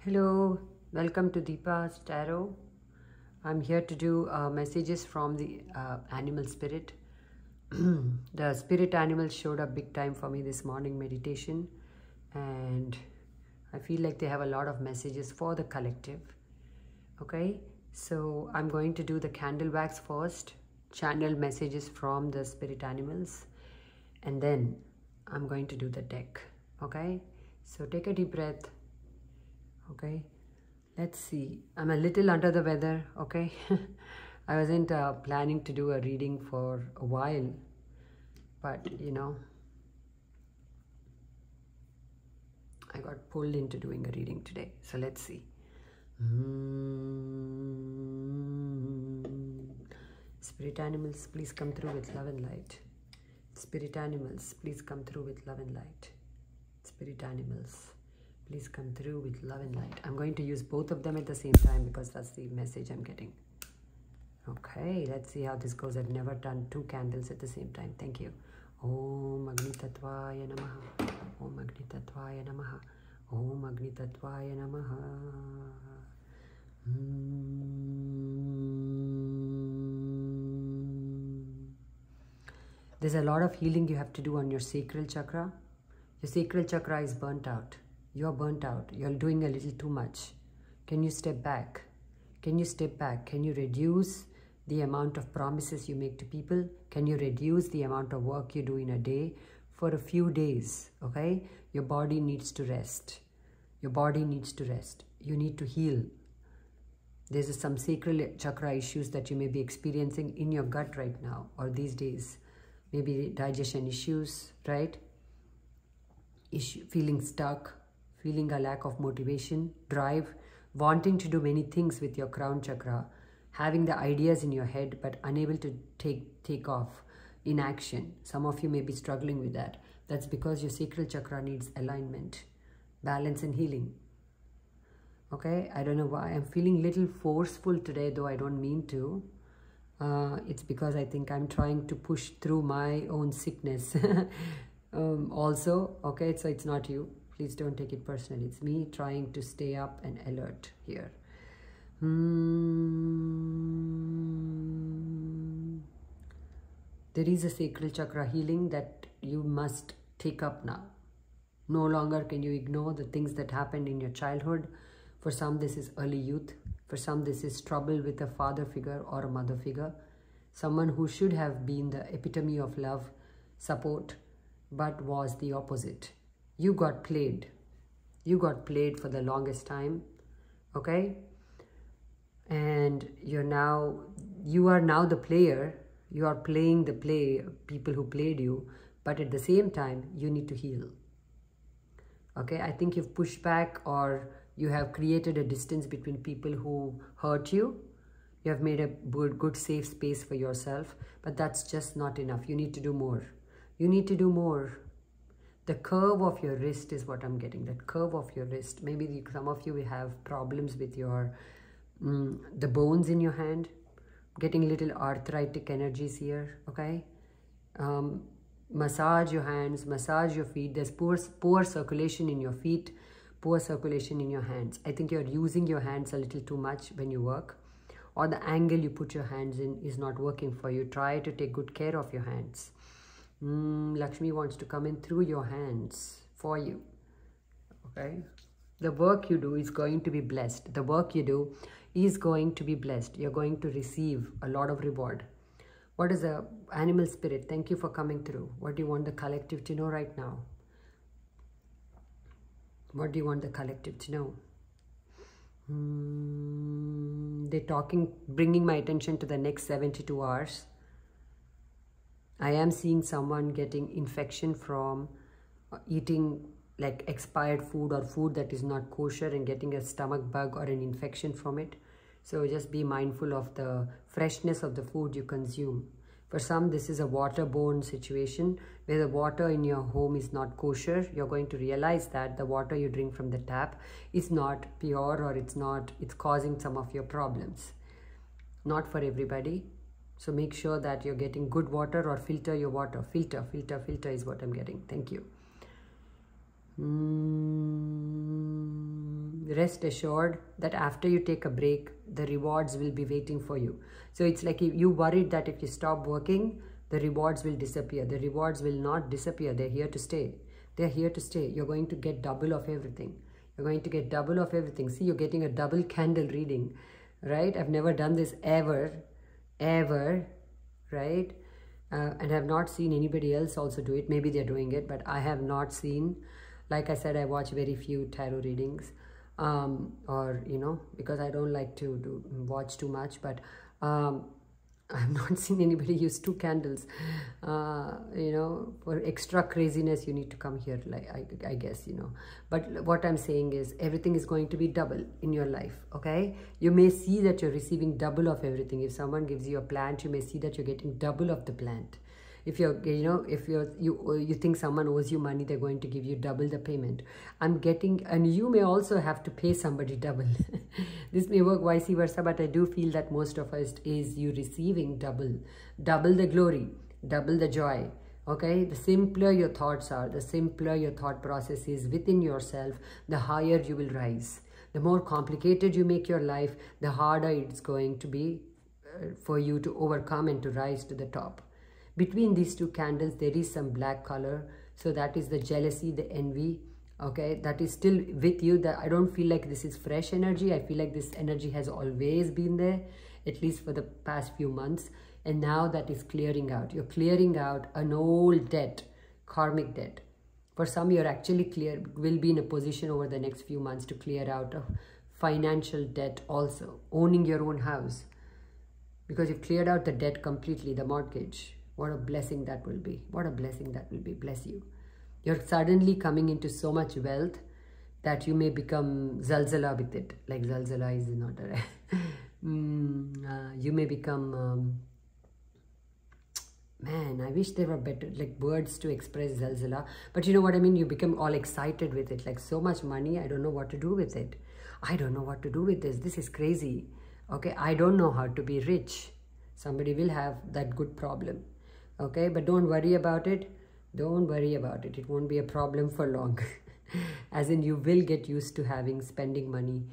Hello, welcome to Deepa's Tarot. I'm here to do messages from the animal spirit. The spirit animal showed up big time for me this morning meditation, and I feel like they have a lot of messages for the collective. Okay, so I'm going to do the candle wax first, channel messages from the spirit animals, and then I'm going to do the deck. Okay, so take a deep breath. Okay, let's see. I'm a little under the weather. Okay, I wasn't planning to do a reading for a while, but I got pulled into doing a reading today. So let's see. Spirit animals, please come through with love and light. Spirit animals, please come through with love and light. Spirit animals, please come through with love and light. I'm going to use both of them at the same time because that's the message I'm getting. Okay, let's see how this goes. I've never done two candles at the same time. Thank you. Om Agni Tatvaya Namaha. Om Agni Tatvaya Namaha. Om Agni Tatvaya Namaha. There's a lot of healing you have to do on your sacral chakra. Your sacral chakra is burnt out. You're burnt out. You're doing a little too much. Can you step back? Can you step back? Can you reduce the amount of promises you make to people? Can you reduce the amount of work you do in a day for a few days? Okay? Your body needs to rest. Your body needs to rest. You need to heal. There's some sacral chakra issues that you may be experiencing in your gut right now or these days. Maybe digestion issues, right? Feeling stuck, feeling a lack of motivation, drive, wanting to do many things with your crown chakra, having the ideas in your head but unable to take off in action. Some of you may be struggling with that. That's because your sacral chakra needs alignment, balance and healing. Okay, I don't know why. I'm feeling a little forceful today, though I don't mean to. It's because I think I'm trying to push through my own sickness. Also, okay, so it's not you. Please don't take it personally. It's me trying to stay up and alert here. There is a sacral chakra healing that you must take up now. No longer can you ignore the things that happened in your childhood. For some, this is early youth. For some, this is trouble with a father figure or a mother figure. Someone who should have been the epitome of love, support, but was the opposite. You got played. You got played for the longest time. Okay? And you are now the player. You are playing the play, people who played you. But at the same time, you need to heal. Okay? I think you've pushed back or you have created a distance between people who hurt you. You have made a good safe space for yourself. But that's just not enough. You need to do more. You need to do more. The curve of your wrist is what I'm getting. That curve of your wrist. Maybe some of you will have problems with your the bones in your hand. Getting little arthritic energies here. Okay. Massage your hands. Massage your feet. There's poor circulation in your feet. Poor circulation in your hands. I think you're using your hands a little too much when you work. Or the angle you put your hands in is not working for you. Try to take good care of your hands. Lakshmi wants to come in through your hands for you. Okay? The work you do is going to be blessed. The work you do is going to be blessed. You're going to receive a lot of reward. What is the animal spirit? Thank you for coming through. What do you want the collective to know right now? What do you want the collective to know? They're talking, bringing my attention to the next 72 hours. I am seeing someone getting infection from eating like expired food or food that is not kosher and getting a stomach bug or an infection from it. So just be mindful of the freshness of the food you consume. For some, this is a waterborne situation where the water in your home is not kosher. You're going to realize that the water you drink from the tap is not pure or it's causing some of your problems. Not for everybody. So make sure that you're getting good water or filter your water. Filter is what I'm getting. Thank you. rest assured that after you take a break, the rewards will be waiting for you. So it's like you worried that if you stop working, the rewards will disappear. The rewards will not disappear. They're here to stay. They're here to stay. You're going to get double of everything. You're going to get double of everything. See, you're getting a double candle reading, right? I've never done this ever, right? And I've not seen anybody else also do it. Maybe they're doing it, but I have not seen. Like I said, I watch very few tarot readings, or, you know, because I don't like to watch too much, but I've not seen anybody use 2 candles. You know, for extra craziness, you need to come here, like I guess, you know. But what I'm saying is everything is going to be double in your life, okay? You may see that you're receiving double of everything. If someone gives you a plant, you may see that you're getting double of the plant. If you're, you know, if you think someone owes you money, they're going to give you double the payment. I'm getting, and you may also have to pay somebody double. This may work vice versa, but I do feel that most of us is you receiving double the glory, double the joy. Okay, the simpler your thoughts are, the simpler your thought process is within yourself, the higher you will rise. The more complicated you make your life, the harder it's going to be for you to overcome and to rise to the top. Between these 2 candles, there is some black color. So that is the jealousy, the envy. Okay, that is still with you. That I don't feel like this is fresh energy. I feel like this energy has always been there, at least for the past few months. And now that is clearing out. You're clearing out an old debt, karmic debt. For some, you're actually will be in a position over the next few months to clear out a financial debt also. Owning your own house. Because you've cleared out the debt completely, the mortgage. What a blessing that will be. What a blessing that will be. Bless you. You're suddenly coming into so much wealth that you may become zalzala with it. Like zalzala is not a... you may become... man, I wish there were better like words to express zalzala. But you know what I mean? You become all excited with it. Like so much money, I don't know what to do with it. I don't know what to do with this. This is crazy. Okay, I don't know how to be rich. Somebody will have that good problem. Okay, but don't worry about it. Don't worry about it. It won't be a problem for long. As in, you will get used to spending money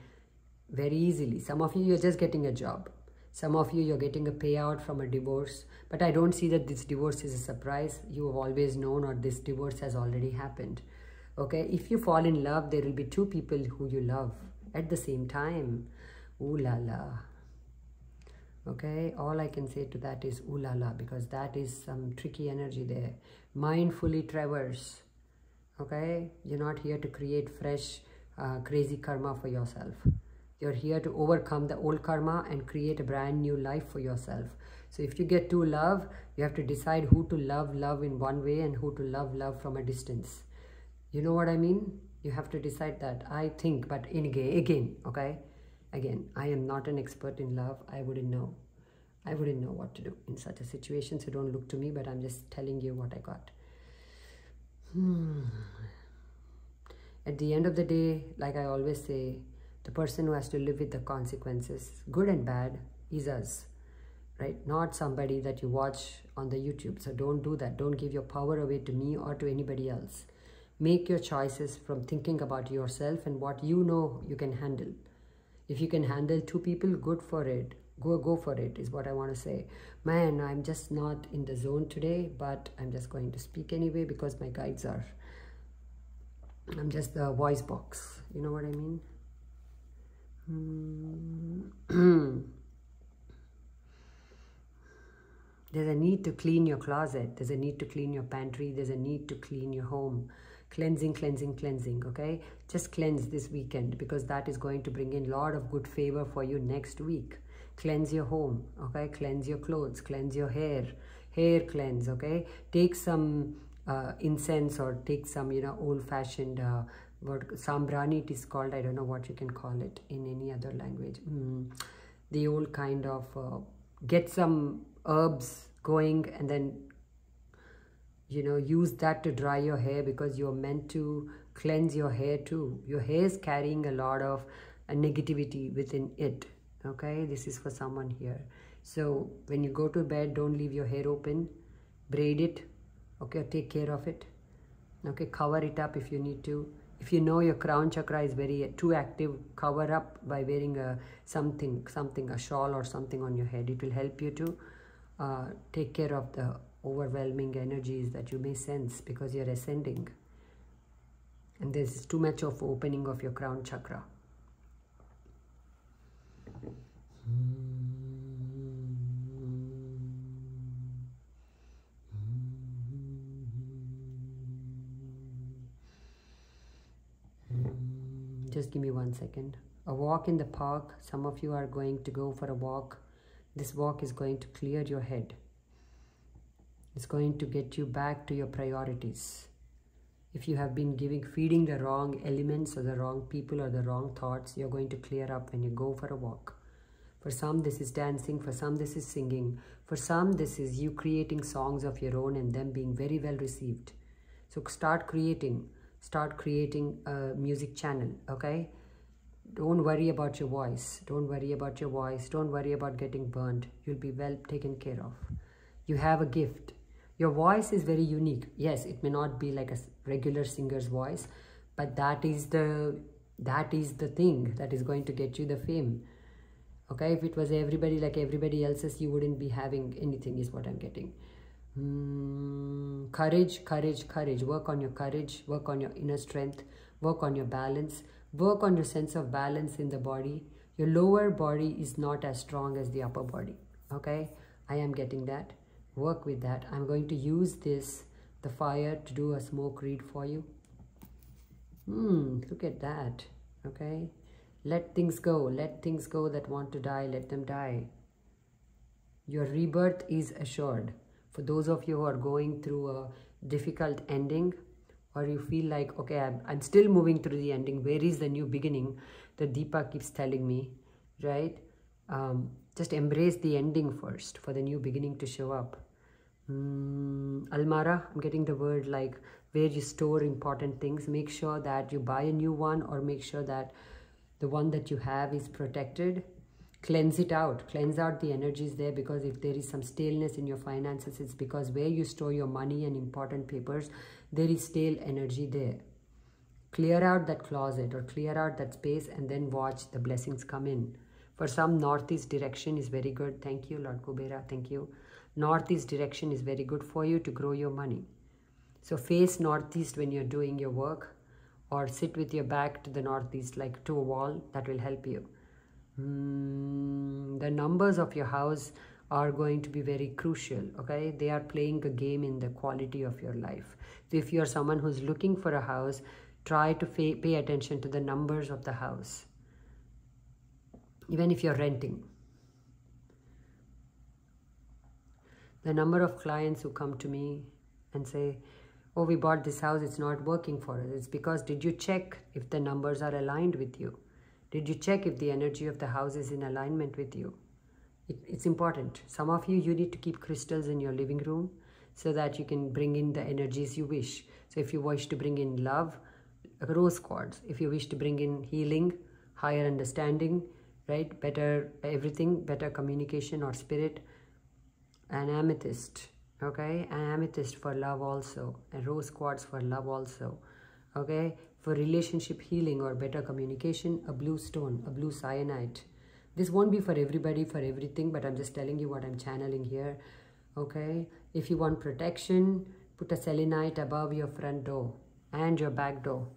very easily. Some of you, you're just getting a job. Some of you, you're getting a payout from a divorce. But I don't see that this divorce is a surprise. You have always known, or this divorce has already happened. Okay, if you fall in love, there will be 2 people who you love at the same time. Ooh la la. Okay, all I can say to that is ooh la la, because that is some tricky energy there. Mindfully traverse. Okay, you're not here to create fresh, crazy karma for yourself. You're here to overcome the old karma and create a brand new life for yourself. So if you get to love, you have to decide who to love in one way and who to love from a distance. You know what I mean? You have to decide that, I think, but again, okay? Again, I am not an expert in love. I wouldn't know. I wouldn't know what to do in such a situation. So don't look to me, but I'm just telling you what I got. At the end of the day, like I always say, the person who has to live with the consequences, good and bad, is us, right? Not somebody that you watch on the YouTube. So don't do that. Don't give your power away to me or to anybody else. Make your choices from thinking about yourself and what you know you can handle. If you can handle 2 people, good for it. Go for it is what I want to say. Man, I'm just not in the zone today, but I'm just going to speak anyway because my guides are. I'm just the voice box. You know what I mean? There's a need to clean your closet. There's a need to clean your pantry. There's a need to clean your home. Cleansing, okay? Just cleanse this weekend because that is going to bring in a lot of good favor for you next week. Cleanse your home, okay? Cleanse your clothes, cleanse your hair cleanse, okay? Take some incense or take some, you know, old-fashioned, what sambrani it is called. I don't know what you can call it in any other language. The old kind of, get some herbs going and then, you know, use that to dry your hair because you're meant to cleanse your hair too. Your hair is carrying a lot of negativity within it, okay? This is for someone here. So when you go to bed, don't leave your hair open. Braid it, okay? Take care of it, okay? Cover it up if you need to. If you know your crown chakra is very too active, cover up by wearing a something, a shawl or something on your head. It will help you to take care of the overwhelming energies that you may sense because you're ascending. And there's too much of opening of your crown chakra. Just give me 1 second. A walk in the park. Some of you are going to go for a walk. This walk is going to clear your head. It's going to get you back to your priorities. If you have been feeding the wrong elements or the wrong people or the wrong thoughts, you're going to clear up when you go for a walk. For some, this is dancing. For some, this is singing. For some, this is you creating songs of your own and them being very well received. So start creating a music channel, okay? Don't worry about your voice. Don't worry about your voice. Don't worry about getting burned. You'll be well taken care of. You have a gift. Your voice is very unique. Yes, it may not be like a regular singer's voice, but that is the thing that is going to get you the fame. Okay, if it was everybody like everybody else's, you wouldn't be having anything, is what I'm getting. Courage, courage, courage. Work on your courage, work on your inner strength, work on your balance, work on your sense of balance in the body. Your lower body is not as strong as the upper body. Okay, I am getting that. Work with that. I'm going to use the fire, to do a smoke read for you. Look at that. Okay, let things go. Let things go that want to die. Let them die. Your rebirth is assured. For those of you who are going through a difficult ending, or you feel like, okay, I'm still moving through the ending, where is the new beginning? The Deepa keeps telling me, right? Just embrace the ending first for the new beginning to show up. Almara, I'm getting the word like where you store important things. Make sure that you buy a new one, or make sure that the one that you have is protected. Cleanse it out. Cleanse out the energies there, because if there is some staleness in your finances, it's because where you store your money and important papers, there is stale energy there. Clear out that closet or clear out that space, and then watch the blessings come in. For some, northeast direction is very good. Thank you, Lord Kubera. Thank you. Northeast direction is very good for you to grow your money. So face northeast when you're doing your work, or sit with your back to the northeast, like to a wall. That will help you. The numbers of your house are going to be very crucial, okay? They are playing a game in the quality of your life. So if you're someone who's looking for a house, try to pay attention to the numbers of the house. Even if you're renting. The number of clients who come to me and say, oh, we bought this house, it's not working for us. It's because, did you check if the numbers are aligned with you? Did you check if the energy of the house is in alignment with you? It's important. Some of you need to keep crystals in your living room so that you can bring in the energies you wish. So if you wish to bring in love, rose quartz. If you wish to bring in healing, higher understanding, right? Better everything, better communication or spirit, an amethyst, okay? An amethyst for love also, and rose quartz for love also, okay? For relationship healing or better communication, a blue stone, a blue cyanide. This won't be for everybody, for everything, but I'm just telling you what I'm channeling here, okay? If you want protection, put a selenite above your front door and your back door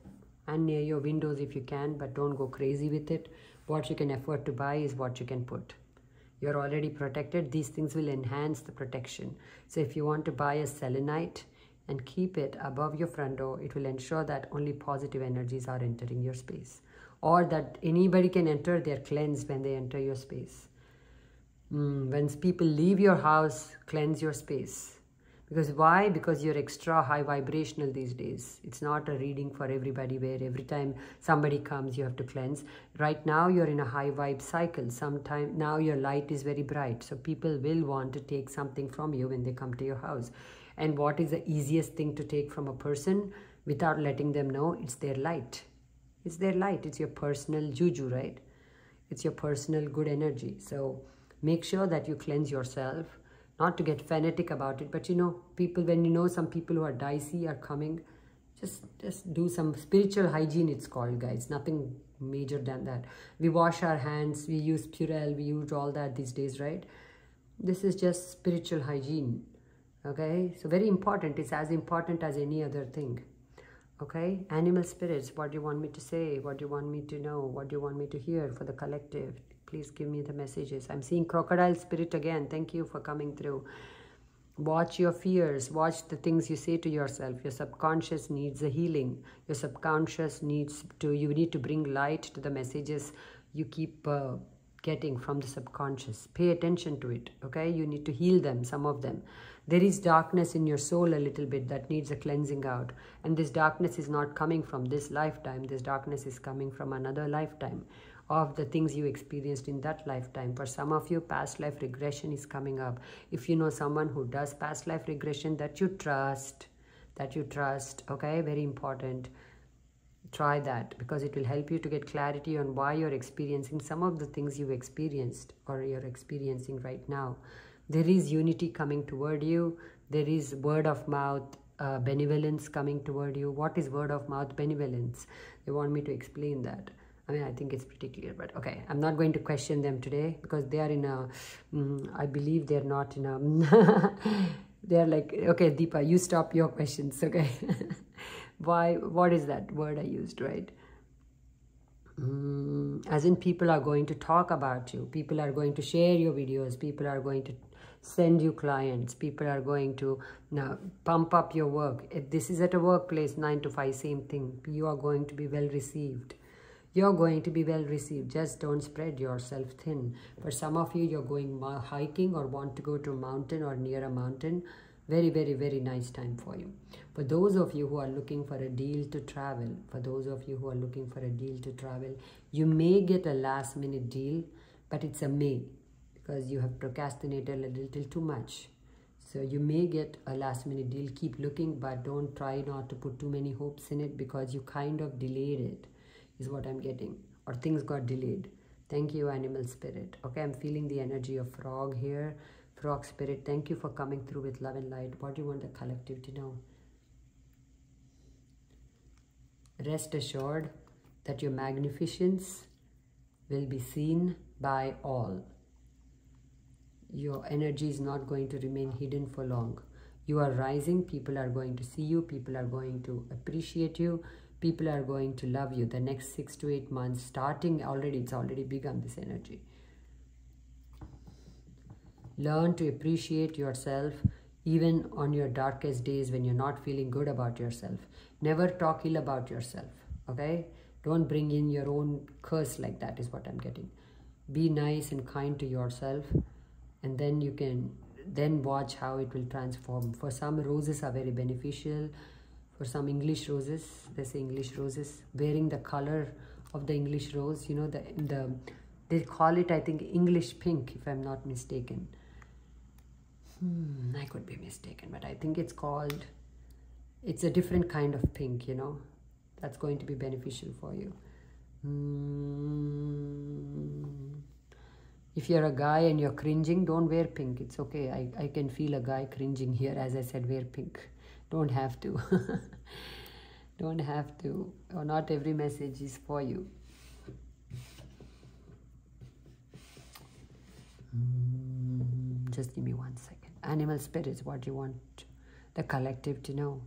and near your windows if you can, but don't go crazy with it. What you can afford to buy is what you can put. You're already protected. These things will enhance the protection. So if you want to buy a selenite and keep it above your front door, it will ensure that only positive energies are entering your space, or that anybody can enter, they're cleansed when they enter your space. When people leave your house, cleanse your space. Because why? Because you're extra high vibrational these days. It's not a reading for everybody where every time somebody comes, you have to cleanse. Right now, you're in a high vibe cycle. Sometime now your light is very bright. So people will want to take something from you when they come to your house. And what is the easiest thing to take from a person without letting them know? It's their light. It's their light. It's your personal juju, right? It's your personal good energy. So make sure that you cleanse yourself. Not to get fanatic about it, but you know, people, when you know some people who are dicey are coming, Just do some spiritual hygiene, it's called, guys. Nothing major than that. We wash our hands, we use Purell, we use all that these days, right? This is just spiritual hygiene. Okay, so very important. It's as important as any other thing. Okay, animal spirits, what do you want me to say? What do you want me to know? What do you want me to hear for the collective? Please give me the messages. I'm seeing crocodile spirit again. Thank you for coming through. Watch your fears. Watch the things you say to yourself. Your subconscious needs a healing. Your subconscious needs to, you need to bring light to the messages you keep getting from the subconscious. Pay attention to it, okay? You need to heal them, some of them. There is darkness in your soul a little bit that needs a cleansing out. And this darkness is not coming from this lifetime. This darkness is coming from another lifetime of the things you experienced in that lifetime. For some of you, past life regression is coming up. If you know someone who does past life regression that you trust, okay? Very important. Try that, because it will help you to get clarity on why you're experiencing some of the things you've experienced or you're experiencing right now. There is unity coming toward you. There is word of mouth benevolence coming toward you. What is word of mouth benevolence? They want me to explain that. I mean, I think it's pretty clear, but okay. I'm not going to question them today because they are in a, I believe they're not in a, they're like, okay, Deepa, you stop your questions, okay? Why, what is that word I used, right? As in, people are going to talk about you. People are going to share your videos. People are going to send you clients. People are going to now pump up your work. If this is at a workplace, 9 to 5, same thing. You are going to be well received. You're going to be well received. Just don't spread yourself thin. For some of you, you're going hiking or want to go to a mountain or near a mountain. Very, very, very nice time for you. For those of you who are looking for a deal to travel, you may get a last minute deal, but it's a may, because you have procrastinated a little too much. So you may get a last minute deal. Keep looking, but don't try not to put too many hopes in it, because you kind of delayed it, is what I'm getting, or things got delayed. Thank you, animal spirit. Okay, I'm feeling the energy of frog here. Frog spirit, thank you for coming through with love and light. What do you want the collective to know? Rest assured that your magnificence will be seen by all. Your energy is not going to remain hidden for long. You are rising. People are going to see you. People are going to appreciate you. People are going to love you. The next 6 to 8 months, starting already, it's already begun, this energy. Learn to appreciate yourself even on your darkest days when you're not feeling good about yourself. Never talk ill about yourself, okay? Don't bring in your own curse like that, is what I'm getting. Be nice and kind to yourself, and then you can then watch how it will transform. For some, roses are very beneficial. For some English roses, they say English roses, wearing the color of the English rose, you know, they call it, I think, English pink, if I'm not mistaken. I could be mistaken, but I think it's called, it's a different kind of pink, you know. That's going to be beneficial for you. If you're a guy and you're cringing, don't wear pink. It's okay. I can feel a guy cringing here. As I said, wear pink. Don't have to. Don't have to. Or not every message is for you. Just give me 1 second. Animal spirits, what do you want the collective to know?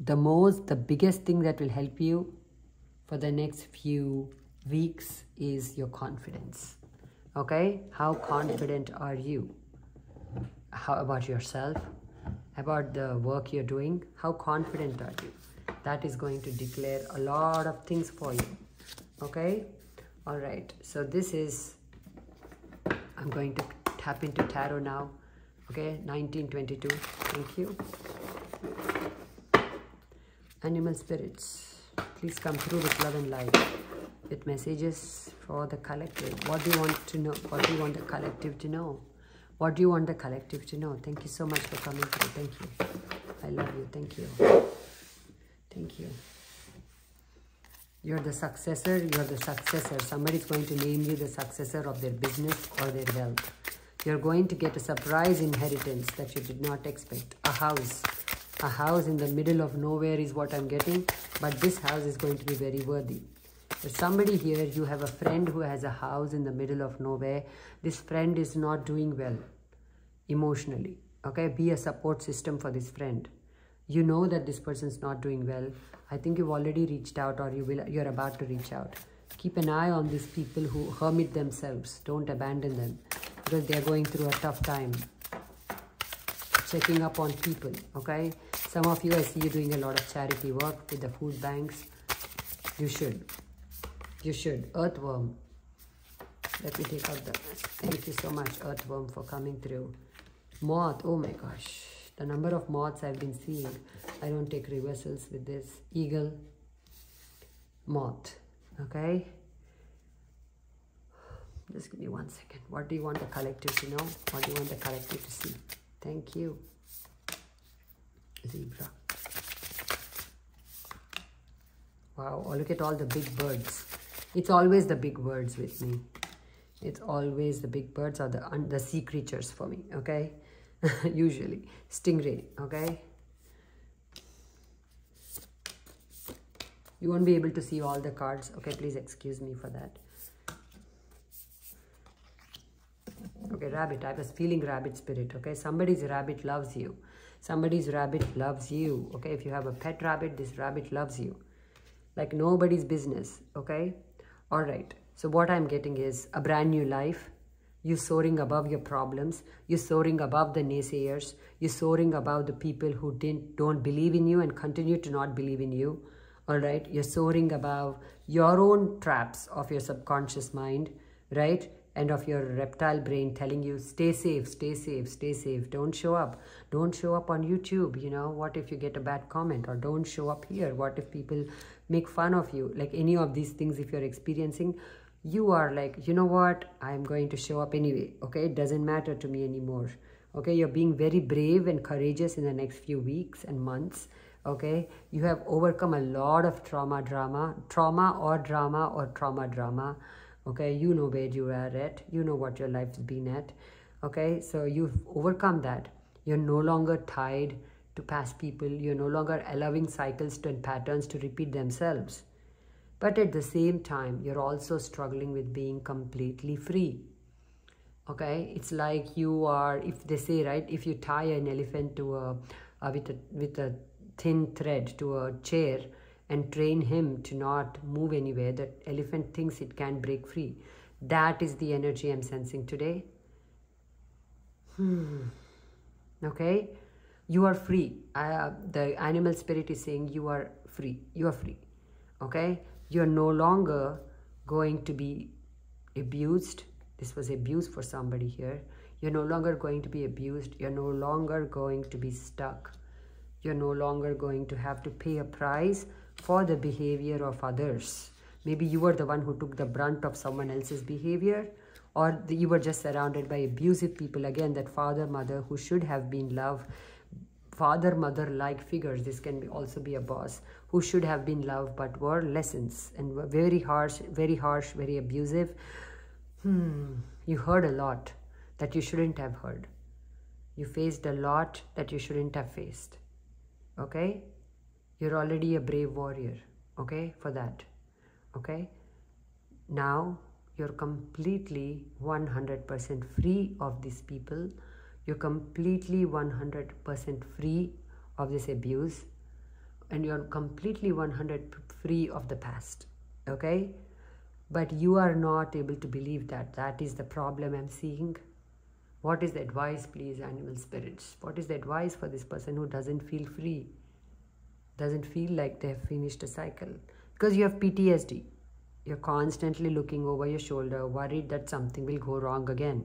The biggest thing that will help you for the next few weeks is your confidence. Okay? How confident are you? How about yourself? About the work you're doing? How confident are you? That is going to declare a lot of things for you. Okay? All right. So this is, I'm going to tap into tarot now. Okay? 1922. Thank you. Animal spirits, please come through with love and light, with messages for the collective. What do you want to know? What do you want the collective to know? What do you want the collective to know? Thank you so much for coming through. Thank you. I love you. Thank you. Thank you. You're the successor. You're the successor. Somebody's going to name you the successor of their business or their wealth. You're going to get a surprise inheritance that you did not expect. A house. A house in the middle of nowhere is what I'm getting, but this house is going to be very worthy. There's somebody here, you have a friend who has a house in the middle of nowhere. This friend is not doing well emotionally, okay? Be a support system for this friend. You know that this person's not doing well. I think you've already reached out, or you're about to reach out. Keep an eye on these people who hermit themselves. Don't abandon them, because they're going through a tough time. Checking up on people, okay? Some of you, I see you doing a lot of charity work with the food banks. You should. You should. Earthworm. Let me take out the... Thank you so much, Earthworm, for coming through. Moth. Oh my gosh. The number of moths I've been seeing. I don't take reversals with this. Eagle. Moth. Okay? Just give me 1 second. What do you want the collective to know? What do you want the collective to see? Thank you. Zebra. Wow, oh, look at all the big birds. It's always the big birds with me. It's always the big birds or the sea creatures for me, okay? Usually. Stingray, okay? You won't be able to see all the cards. Okay, please excuse me for that. Okay, rabbit. I was feeling rabbit spirit, okay? Somebody's rabbit loves you. Somebody's rabbit loves you, okay? If you have a pet rabbit, this rabbit loves you. Like nobody's business, okay? All right. So what I'm getting is a brand new life. You soaring above your problems. You're soaring above the naysayers. You're soaring above the people who don't believe in you and continue to not believe in you. All right. You're soaring above your own traps of your subconscious mind, right? And of your reptile brain telling you, stay safe, stay safe, stay safe. Don't show up. Don't show up on YouTube. You know, what if you get a bad comment? Or don't show up here. What if people make fun of you? Like any of these things, if you're experiencing, you are like, you know what? I'm going to show up anyway. Okay, it doesn't matter to me anymore. Okay, you're being very brave and courageous in the next few weeks and months. Okay, you have overcome a lot of trauma drama. Okay, you know where you are at. You know what your life's been at. Okay, so you've overcome that. You're no longer tied to past people. You're no longer allowing cycles and patterns to repeat themselves. But at the same time, you're also struggling with being completely free. Okay, it's like you are, if they say, right, if you tie an elephant to with a thin thread to a chair and train him to not move anywhere, that elephant thinks it can break free. That is the energy I'm sensing today. Okay, you are free. The animal spirit is saying you are free. You are free. Okay, you're no longer going to be abused. This was abuse for somebody here. You're no longer going to be abused. You're no longer going to be stuck. You're no longer going to have to pay a price for the behavior of others. Maybe you were the one who took the brunt of someone else's behavior, or you were just surrounded by abusive people. Again, that father, mother who should have been love, father, mother-like figures. This can also be a boss who should have been loved but were lessons and were very harsh, very abusive. You heard a lot that you shouldn't have heard. You faced a lot that you shouldn't have faced. Okay? You're already a brave warrior. Okay? For that. Okay? Now, you're completely 100% free of these people. You're completely 100% free of this abuse. And you're completely 100% free of the past. Okay? But you are not able to believe that. That is the problem I'm seeing. What is the advice, please, animal spirits? What is the advice for this person who doesn't feel free? Doesn't feel like they have finished a cycle? Because you have PTSD. You're constantly looking over your shoulder, worried that something will go wrong again.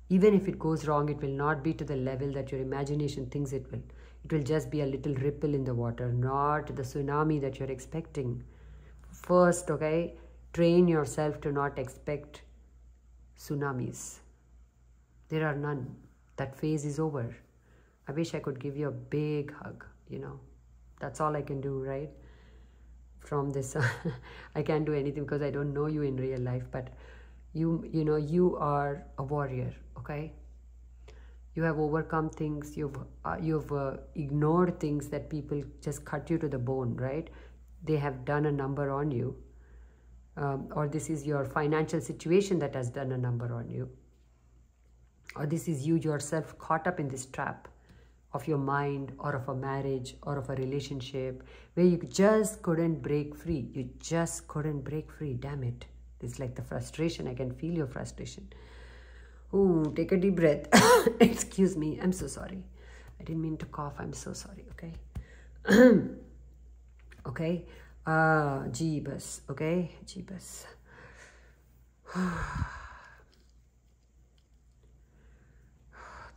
Even if it goes wrong, it will not be to the level that your imagination thinks it will. It will just be a little ripple in the water, not the tsunami that you're expecting. First, okay, train yourself to not expect tsunamis. There are none. That phase is over. I wish I could give you a big hug, you know. That's all I can do, right? From this, I can't do anything because I don't know you in real life, but you know, you are a warrior, okay? You have overcome things. You've ignored things that people just cut you to the bone, right? They have done a number on you. Or this is your financial situation that has done a number on you. Or this is you yourself caught up in this trap of your mind, or of a marriage, or of a relationship where you just couldn't break free. You just couldn't break free. Damn it. It's like the frustration. I can feel your frustration. Ooh, take a deep breath. Excuse me. I'm so sorry. I didn't mean to cough. I'm so sorry. Okay. Okay. Jeebus. Okay. Jeebus.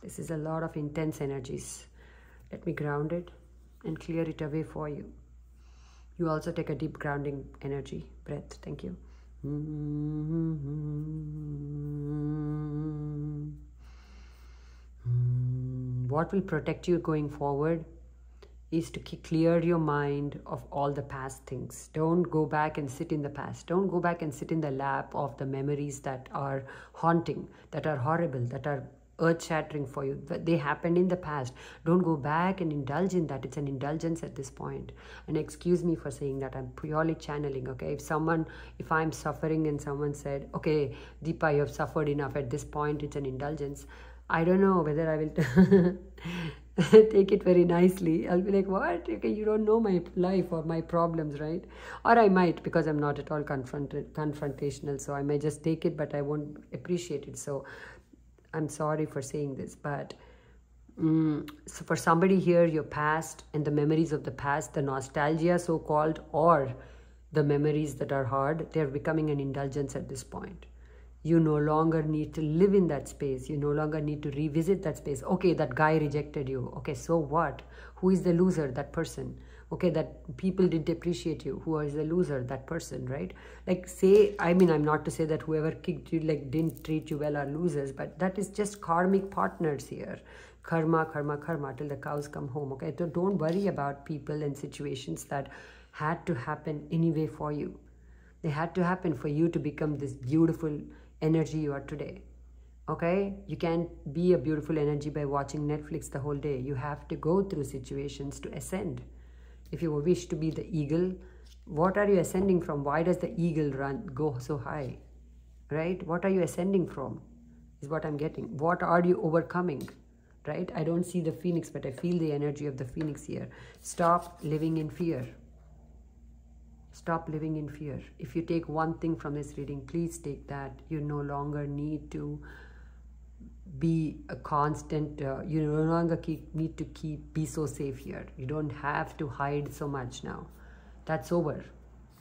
This is a lot of intense energies. Let me ground it and clear it away for you. You also take a deep grounding energy breath. Thank you. What will protect you going forward is to clear your mind of all the past things. Don't go back and sit in the past. Don't go back and sit in the lap of the memories that are haunting, that are horrible, that are earth-shattering for you. They happened in the past. Don't go back and indulge in that. It's an indulgence at this point. And excuse me for saying that. I'm purely channeling, okay? If I'm suffering and someone said, okay, Deepa, you have suffered enough at this point, it's an indulgence. I don't know whether I will take it very nicely. I'll be like, what? Okay, you don't know my life or my problems, right? Or I might, because I'm not at all confrontational. So I may just take it, but I won't appreciate it. So I'm sorry for saying this, but so for somebody here, your past and the memories of the past, the nostalgia so-called, or the memories that are hard, they're becoming an indulgence at this point. You no longer need to live in that space. You no longer need to revisit that space. Okay, that guy rejected you. Okay, so what? Who is the loser? That person. Okay, that people didn't appreciate you. Who is the loser? That person, right? Like I'm not to say that whoever kicked you, like didn't treat you well are losers, but that is just karmic partners here. Karma, karma, karma, till the cows come home, okay? So don't worry about people and situations that had to happen anyway for you. They had to happen for you to become this beautiful energy you are today. Okay, you can't be a beautiful energy by watching Netflix the whole day. You have to go through situations to ascend. If you wish to be the eagle, what are you ascending from? Why does the eagle go so high? Right? What are you ascending from? Is what I'm getting. What are you overcoming? Right? I don't see the phoenix, but I feel the energy of the phoenix here. Stop living in fear. Stop living in fear. If you take one thing from this reading, please take that. You no longer need to be a constant, you no longer need to be so safe here. You don't have to hide so much now. That's over.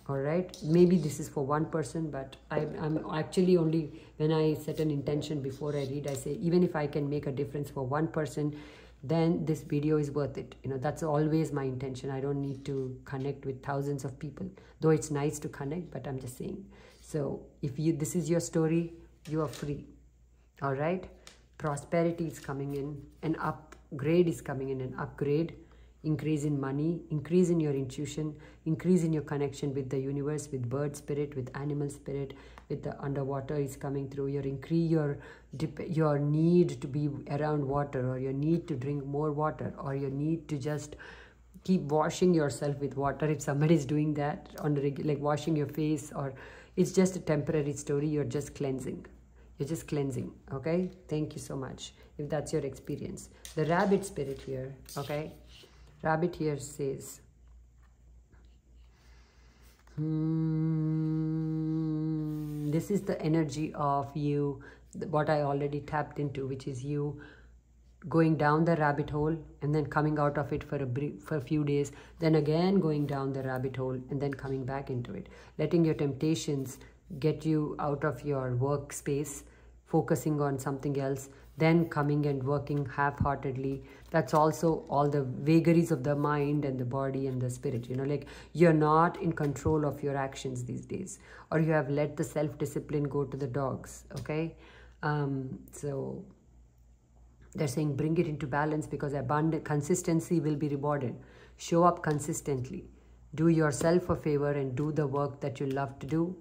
All right? Maybe this is for one person, but I'm actually only, when I set an intention before I read, I say, even if I can make a difference for one person, then this video is worth it. You know, that's always my intention. I don't need to connect with thousands of people, though it's nice to connect, but I'm just saying. So if this is your story, you are free. All right? Prosperity is coming in, an upgrade is coming in, an upgrade, increase in money, increase in your intuition, increase in your connection with the universe, with bird spirit, with animal spirit, with the underwater is coming through. Your need to be around water, or your need to drink more water, or your need to just keep washing yourself with water. If somebody is doing that on like washing your face, or it's just a temporary story, you're just cleansing. You're just cleansing, okay? Thank you so much, if that's your experience. The rabbit spirit here, okay? Rabbit here says, this is the energy of you, what I already tapped into, which is you going down the rabbit hole and then coming out of it for a few days, then again going down the rabbit hole and then coming back into it. Letting your temptations get you out of your workspace, focusing on something else, then coming and working half-heartedly. That's also all the vagaries of the mind and the body and the spirit. You know, like you're not in control of your actions these days, or you have let the self-discipline go to the dogs, okay? So they're saying bring it into balance, because abundant consistency will be rewarded. Show up consistently. Do yourself a favor and do the work that you love to do.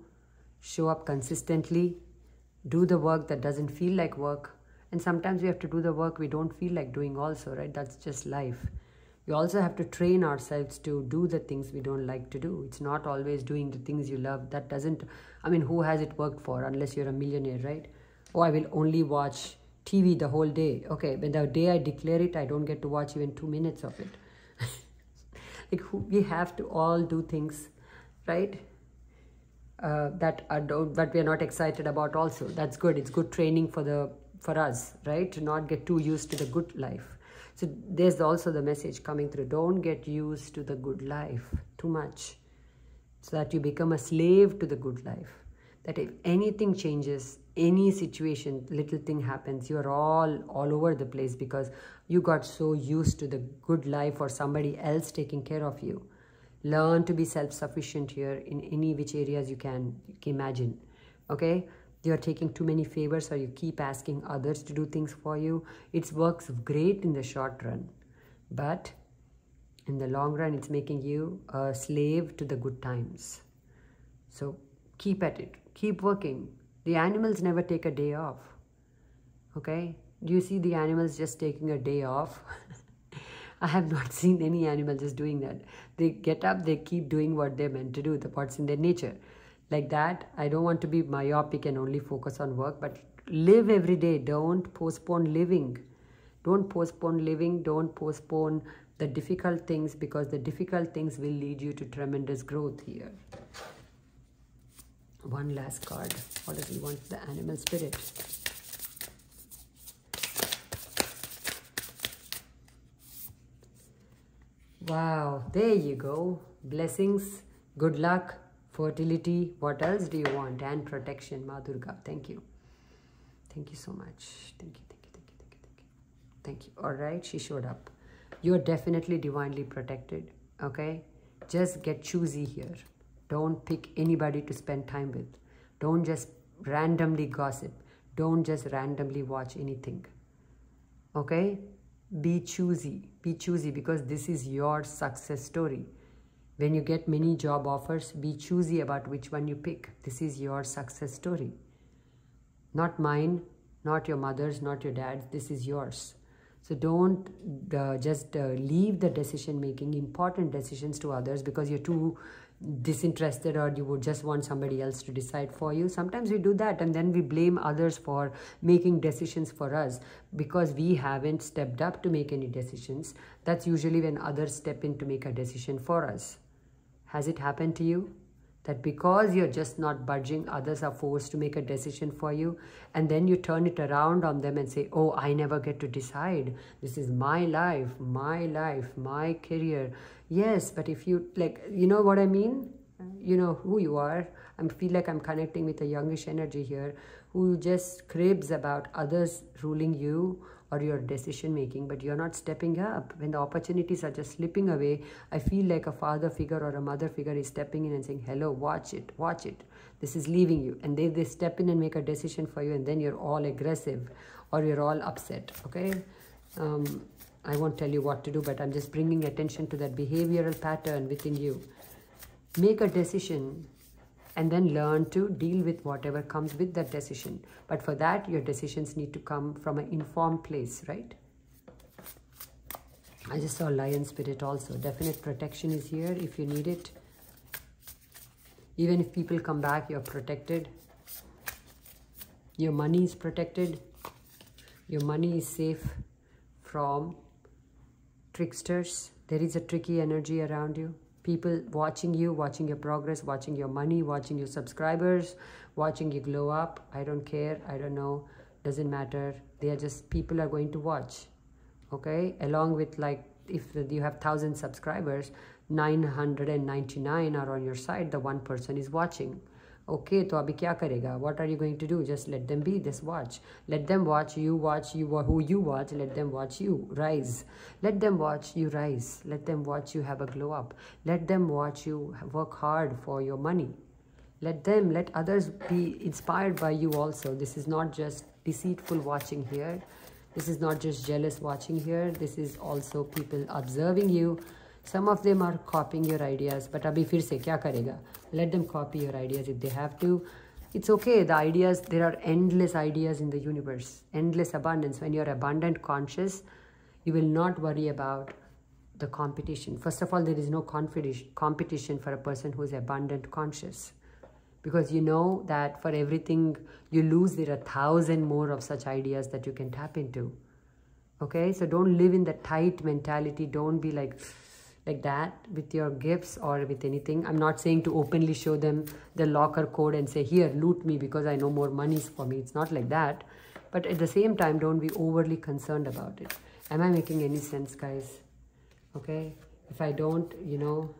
Show up consistently. Do the work that doesn't feel like work, And sometimes we have to do the work we don't feel like doing also, right? That's just life. We also have to train ourselves to do the things we don't like to do. It's not always doing the things you love. That doesn't, I mean, who has it worked for unless you're a millionaire, right? Oh, I will only watch TV the whole day. Okay, but the day I declare it, I don't get to watch even 2 minutes of it. Like, we have to all do things, right? That we are not excited about also. That's good. It's good training for us, right? To not get too used to the good life. So there's also the message coming through. Don't get used to the good life too much, so that you become a slave to the good life. That if anything changes, any situation, little thing happens, you're all over the place because you got so used to the good life or somebody else taking care of you. Learn to be self-sufficient here in any which areas you can imagine, okay? You're taking too many favors or you keep asking others to do things for you. It works great in the short run, but in the long run, it's making you a slave to the good times. So keep at it. Keep working. The animals never take a day off, okay? Do you see the animals just taking a day off? I have not seen any animal just doing that. They get up, they keep doing what they're meant to do, what's in their nature. Like that, I don't want to be myopic and only focus on work, but live every day. Don't postpone living. Don't postpone living. Don't postpone the difficult things, because the difficult things will lead you to tremendous growth here. One last card. What does he want? The animal spirit. Wow, there you go. Blessings, good luck, fertility. What else do you want? And protection, Ma Durga. Thank you. Thank you so much. Thank you, thank you, thank you, thank you, thank you. Thank you. All right, she showed up. You're definitely divinely protected, okay? Just get choosy here. Don't pick anybody to spend time with. Don't just randomly gossip. Don't just randomly watch anything, okay? Be choosy. Be choosy, because this is your success story. When you get many job offers, be choosy about which one you pick. This is your success story. Not mine, not your mother's, not your dad's. This is yours. So don't just leave the decision making, important decisions, to others because you're too disinterested or you would just want somebody else to decide for you. Sometimes we do that and then we blame others for making decisions for us because we haven't stepped up to make any decisions. That's usually when others step in to make a decision for us. Has it happened to you? That because you're just not budging, others are forced to make a decision for you, and then you turn it around on them and say, oh, I never get to decide. This is my life, my career. Yes, but if you, like, you know what I mean? You know who you are. I feel like I'm connecting with a youngish energy here who just cribs about others ruling you or your decision making, but you're not stepping up. When the opportunities are just slipping away, I feel like a father figure or a mother figure is stepping in and saying, hello, watch it, watch it. This is leaving you. And they step in and make a decision for you, and then you're all aggressive or you're all upset, okay? I won't tell you what to do, but I'm just bringing attention to that behavioral pattern within you. Make a decision and then learn to deal with whatever comes with that decision. But for that, your decisions need to come from an informed place, right? I just saw lion spirit also. Definite protection is here if you need it. Even if people come back, you're protected. Your money is protected. Your money is safe from tricksters. There is a tricky energy around you. People watching you, watching your progress, watching your money, watching your subscribers, watching you glow up. I don't care. I don't know. Doesn't matter. They are just, people are going to watch. Okay? Along with, like, if you have 1,000 subscribers, 999 are on your side. The one person is watching. Okay, तो अभी क्या करेगा? What are you going to do? Just let them be. Just watch. Let them watch you. Watch you. Who you watch? Let them watch you rise. Let them watch you rise. Let them watch you have a glow up. Let them watch you work hard for your money. Let others be inspired by you also. This is not just deceitful watching here. This is not just jealous watching here. This is also people observing you. Some of them are copying your ideas, but abhi fir se kya karega? Let them copy your ideas if they have to. It's okay. The ideas, there are endless ideas in the universe, endless abundance. When you're abundant conscious, you will not worry about the competition. First of all, there is no competition for a person who is abundant conscious. Because you know that for everything you lose, there are 1,000 more of such ideas that you can tap into. Okay, so don't live in the tight mentality. Don't be like that with your gifts or with anything. I'm not saying to openly show them the locker code and say, here, loot me because I know more money is for me. It's not like that. But at the same time, don't be overly concerned about it. Am I making any sense, guys? Okay, if I don't, you know,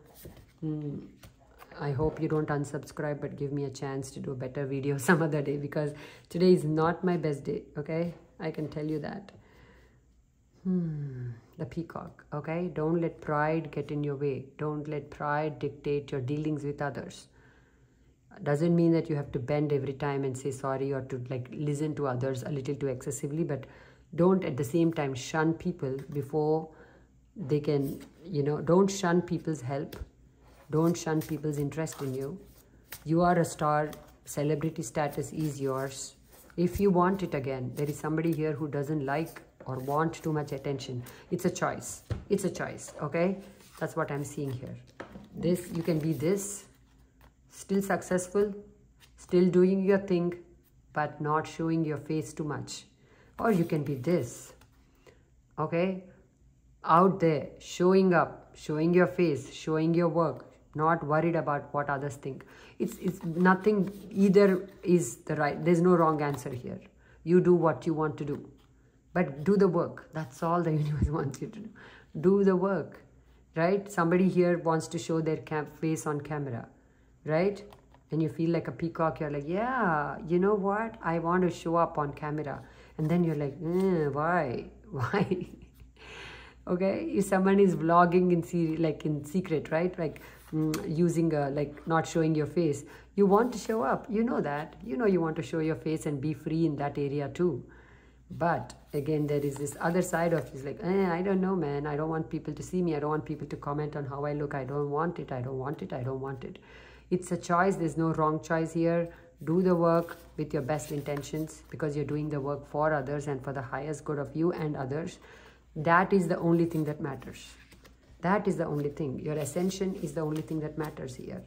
I hope you don't unsubscribe, but give me a chance to do a better video some other day, because today is not my best day, okay? I can tell you that. The peacock, okay? Don't let pride get in your way. Don't let pride dictate your dealings with others. Doesn't mean that you have to bend every time and say sorry, or to like listen to others a little too excessively, but don't at the same time shun people before they can, you know, don't shun people's help. Don't shun people's interest in you. You are a star. Celebrity status is yours. If you want it again, there is somebody here who doesn't like or want too much attention. It's a choice. It's a choice, okay? That's what I'm seeing here. This, you can be this, still successful, still doing your thing, but not showing your face too much. Or you can be this, okay? Out there, showing up, showing your face, showing your work, not worried about what others think. It's nothing, either is the right, there's no wrong answer here. You do what you want to do, but do the work. That's all the universe wants you to do. Do the work, right? Somebody here wants to show their face on camera, right? And you feel like a peacock, you're like, yeah, you know what? I want to show up on camera. And then you're like, why? Why? Okay, if someone is vlogging in secret, right? Like using like not showing your face, you want to show up. You know that. You know you want to show your face and be free in that area too. But again, there is this other side of it. It's like, I don't know, man. I don't want people to see me. I don't want people to comment on how I look. I don't want it. I don't want it. I don't want it. It's a choice. There's no wrong choice here. Do the work with your best intentions, because you're doing the work for others and for the highest good of you and others. That is the only thing that matters. That is the only thing. Your ascension is the only thing that matters here.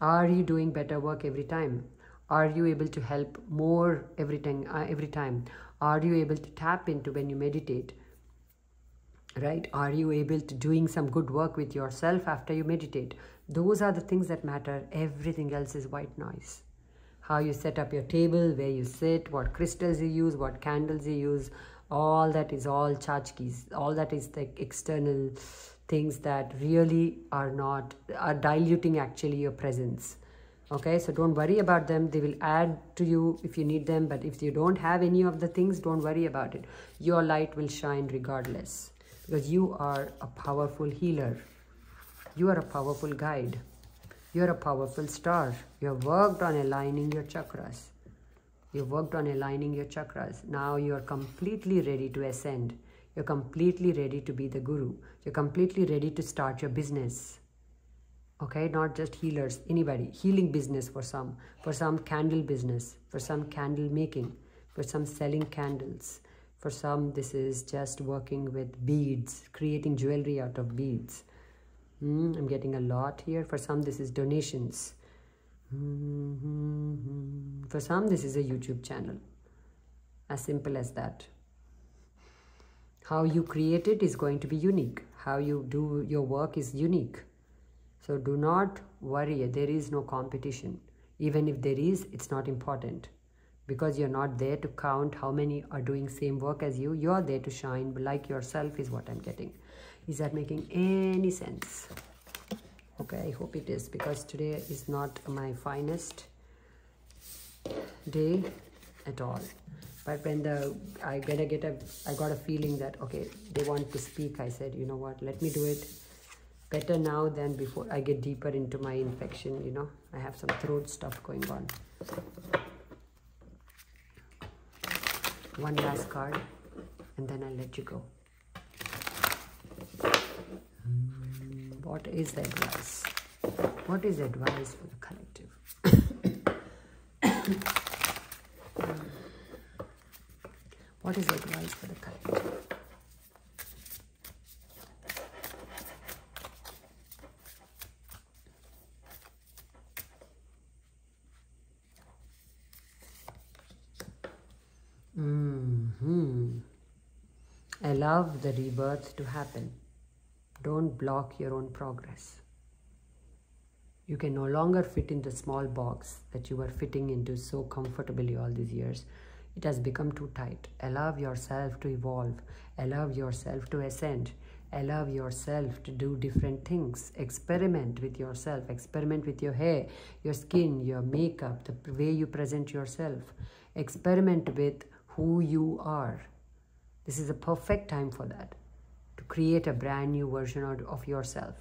Are you doing better work every time? Are you able to help more every time? Are you able to tap into when you meditate? Right? Are you able to doing some good work with yourself after you meditate? Those are the things that matter. Everything else is white noise. How you set up your table, where you sit, what crystals you use, what candles you use, all that is all tchotchkes. All that is the external things that really are diluting actually your presence. Okay, so don't worry about them. They will add to you if you need them. But if you don't have any of the things, don't worry about it. Your light will shine regardless, because you are a powerful healer. You are a powerful guide. You're a powerful star. You have worked on aligning your chakras. You've worked on aligning your chakras. Now you're completely ready to ascend. You're completely ready to be the guru. You're completely ready to start your business. Okay, not just healers, anybody. Healing business for some candle business, for some candle making, for some selling candles. For some, this is just working with beads, creating jewelry out of beads. I'm getting a lot here. For some, this is donations. For some, this is a YouTube channel. As simple as that. How you create it is going to be unique. How you do your work is unique. So do not worry. There is no competition. Even if there is, it's not important. Because you're not there to count how many are doing same work as you. You're there to shine like yourself is what I'm getting. Is that making any sense? Okay, I hope it is, because today is not my finest day at all. But when I got a feeling that, okay, they want to speak, I said, you know what, let me do it better now than before I get deeper into my infection, you know. I have some throat stuff going on. One last card, and then I'll let you go. What is the advice? What is the advice for the collective? What is the advice for the kite? Allow the rebirth to happen. Don't block your own progress. You can no longer fit in the small box that you were fitting into so comfortably all these years. It has become too tight. Allow yourself to evolve. Allow yourself to ascend. Allow yourself to do different things. Experiment with yourself. Experiment with your hair, your skin, your makeup, the way you present yourself. Experiment with who you are. This is a perfect time for that, to create a brand new version of yourself.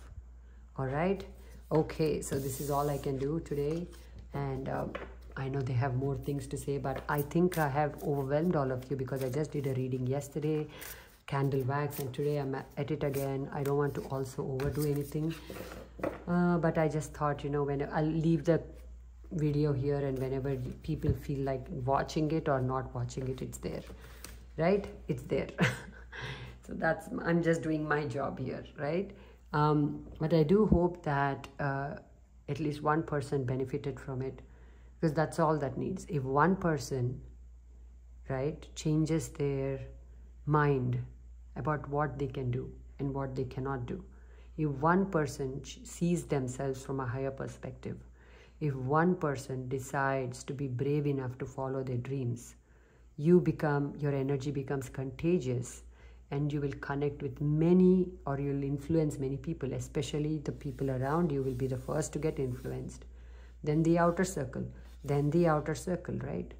All right? Okay, so this is all I can do today. And I know they have more things to say, but I think I have overwhelmed all of you because I just did a reading yesterday, candle wax, and today I'm at it again. I don't want to also overdo anything. But I just thought, you know, when I'll leave the video here, and whenever people feel like watching it or not watching it, it's there, right? It's there. So that's, I'm just doing my job here, right? But I do hope that at least one person benefited from it, because that's all that needs. If one person, right, changes their mind about what they can do and what they cannot do, if one person sees themselves from a higher perspective, if one person decides to be brave enough to follow their dreams, your energy becomes contagious, and you will connect with many, or you'll influence many people, especially the people around you will be the first to get influenced. Then the outer circle, right?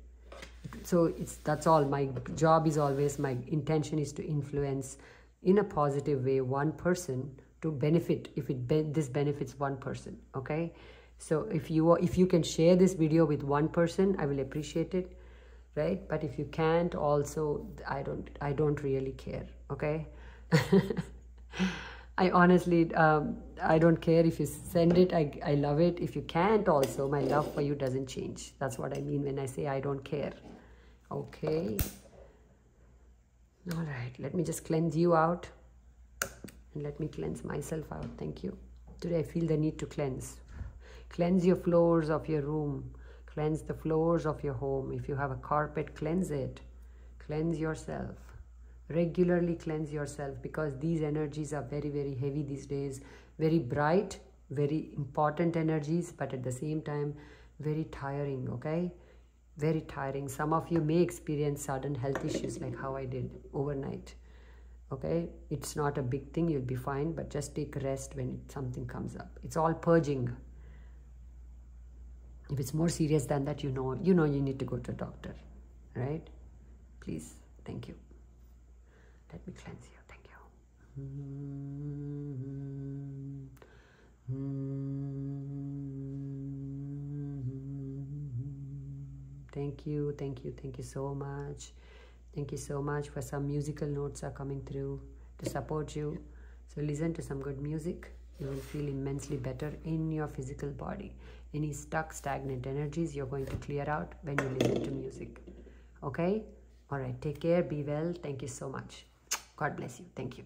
So that's all. My job is always, my intention is to influence in a positive way one person to benefit, if this benefits one person, okay? So if you can share this video with one person, I will appreciate it, right? But if you can't, also, I don't really care, okay? I honestly, I don't care if you send it. I love it. If you can't, also, my love for you doesn't change. That's what I mean when I say I don't care, okay? All right, let me just cleanse you out, and let me cleanse myself out. Thank you. Today I feel the need to cleanse. Cleanse your floors of your room. Cleanse the floors of your home. If you have a carpet, cleanse it. Cleanse yourself. Regularly cleanse yourself, because these energies are very, very heavy these days. Very bright, very important energies, but at the same time, very tiring, okay? Very tiring. Some of you may experience sudden health issues like how I did overnight, okay? It's not a big thing. You'll be fine, but just take rest when something comes up. It's all purging. If it's more serious than that, you know you need to go to a doctor, right? Please, thank you. Let me cleanse you. Thank you. Thank you so much. Thank you so much. For some musical notes are coming through to support you. So listen to some good music. You will feel immensely better in your physical body. Any stuck, stagnant energies you're going to clear out when you listen to music. Okay? All right. Take care. Be well. Thank you so much. God bless you. Thank you.